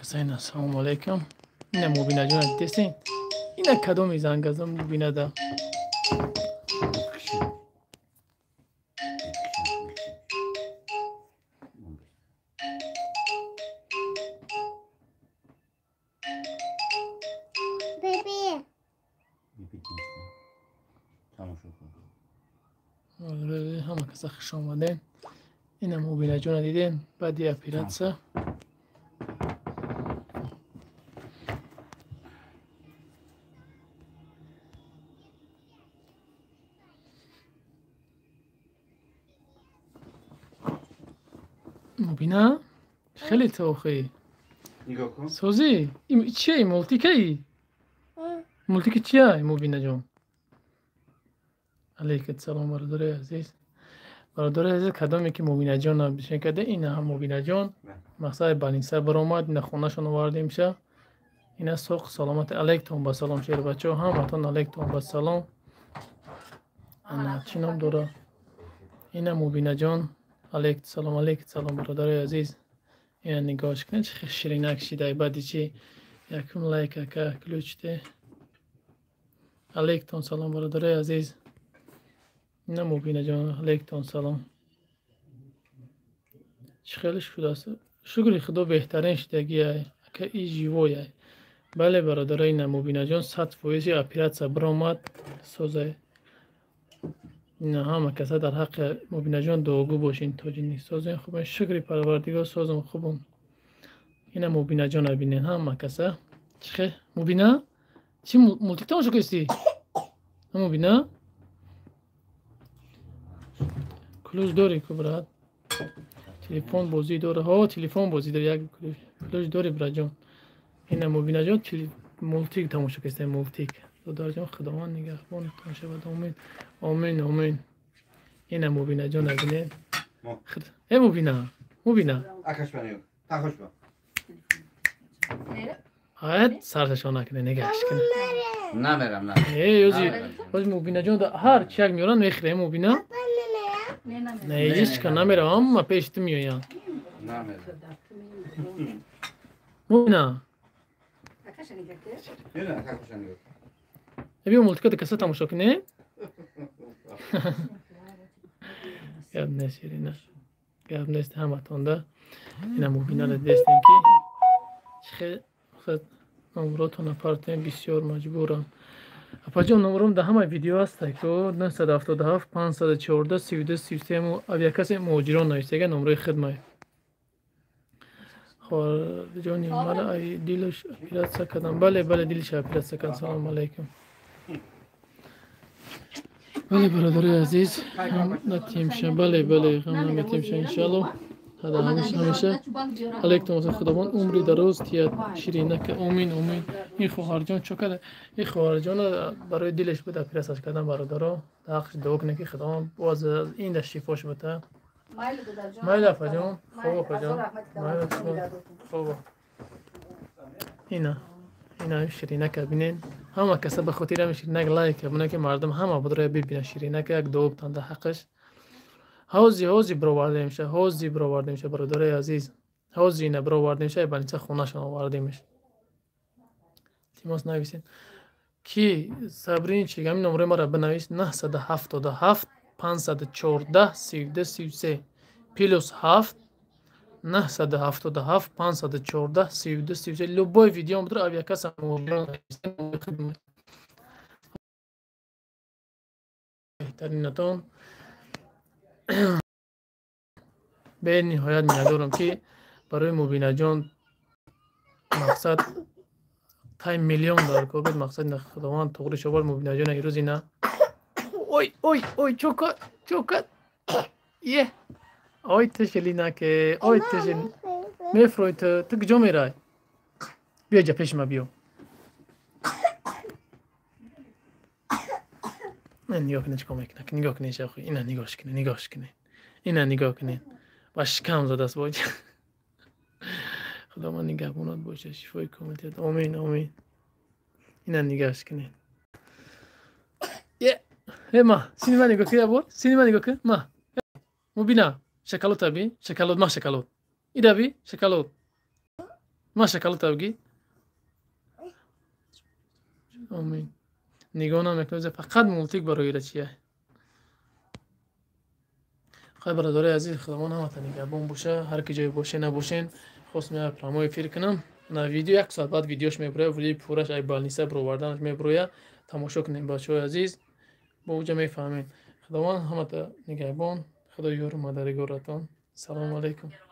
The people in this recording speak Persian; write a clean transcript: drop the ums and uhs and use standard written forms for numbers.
حسین السلام علیکم. اینا مبینا جان دیسین اینا کدوم زنگ ازم مبینا دا همه کسا خوش آمدین. اینا مبینا جان دیدین بعد یه اپیراتسا مبینا خیلی توخی نگاه کن. سوزی این چیه مولتیکه ای؟ مولتیکه چیه مبینا جان؟ علیکم سلام برادر عزیز. برادر عزیز کدامی که مبینا جان بشین کده اینا هم مبینا جان مقصد بانیسا برآمد اینا خونه‌شون آوردیم شه. اینا سوق سلامت علیکم با سلام شیر بچه هم اتون علیکم با سلام. انا چی نام داره اینا مبینا جان علیکم سلام برادر عزیز. اینا نگاهش کنید چه شیرینک شده بعدی چی یکم لایک که کلوچته. علیکم سلام برادر عزیز. اینا مبینا جان علیکم سلام. خیلی شده است. شکر خدا بهترین شدگیه که ای جیویه. بله برادر اینا مبینا جان 100% اپیراتسا برآمد سوزه. اینا همه کسا در حق مبینا جان دعاگو باشین تا جنی سوزه خوبه. شکر پروردگار سوزم خوبم. اینا مبینا جان ببینین همه کسا. چه مبینا چی مولتیک تماشا کردی؟ مبینا کلوز داری که برات تلفن بازی داره ها تلفن بازی داره یک کلوز داری برات جان. اینا مبینا جان مولتیک تماشا کردی مولتیک دادار جان خداوند نگهبان تماشا بده آمین آمین. اینا مبینا جان ببینید ای مبینا آکاش بانیو تاخوش با هات سرشون نکنه نگهش کنه نمیرم ای یوزی مبینا جان هر چی یک میارن میخره مبینا نه هیچ که نمیرم اما پیشت میایم نمیرم مبینا نه تاخوش بانیو ابی مولتیک کسا تماشا کنه گرد نیست اینا گرد نیست همه تونده. اینا مبینا رو دیستین که خد نمراتون اپارتین بسیار مجبورم اپا جان نمرم ده همه ویدیو هست که 977 514 32 33 اویا کسی مهاجران نوشته نمره خدمت خب جانی مالا ای دیلش اپیراتسا کردم. بله دیلش اپیراتسا کردم. سلام علیکم. بله برادر عزیز هم نتیم شه بله هم نتیم شه انشالله هذا همیشه علیکم خداوند عمری دراز تیاد شیرینک آمین. این خواهر جان چوکه این خواهر جان برای دلش بده اپیراتسا کردن برادرها حقش دعا کنه که خداوند باز این دست شفاش بده. مایل اپا جان خوب اپا جان خوب. اینا شیرینک ببینین همه کسا به خاطر هم شیرینک لایک کنه که مردم همه بدره ببینن شیرینک یک دو بتنده حقش. حوزی برآورده میشه برادر عزیز. حوزی اینا برآورده میشه بنیچه خونه‌شون آورده میشه. تیماس نویسین کی صبرین چی همین نمره ما را بنویس 977 514 32 33 پلس 7 977 514 32 33 любой видео بدر اویا کس بهترینتون به نهایت میادارم که برای مبینا جان مقصد تای میلیون دار که مقصد خداوند توغری شوال مبینا جان ایروز اینا اوی چوکات یه اوی تشلی نکه اوی تشلی میفروی تو کجا میرای بیا جا پیش ما بیو نگاه کنه چکا میکنه نگاه کنه شاخی اینا نگاه کنه باش کم زده است باید خدا من نگهبانات باشه شفای کامل تید آمین. اینا نگاهش کنه ما سینما نگاه که یابور سینما نگاه که ما مبینا شکلات ابی شکلات ما شکلات ایدا بی شکلات ما شکل تاوگی آمین نگاه نمیکنه فقط مولتیک برای را چیه خیلی برادرای عزیز خداوند همتون نگهبان باشه هر کی جای باشه نباشین خواست می پرامو افیر کنم نه ویدیو یک ساعت بعد ویدیوش میبره ولی پورش ای بالنیسه برآوردنش میبره تماشا کنین بچه‌های عزیز با اوجا میفهمین خداوند همتون نگهبان خدا یار مادرگارتان سلام علیکم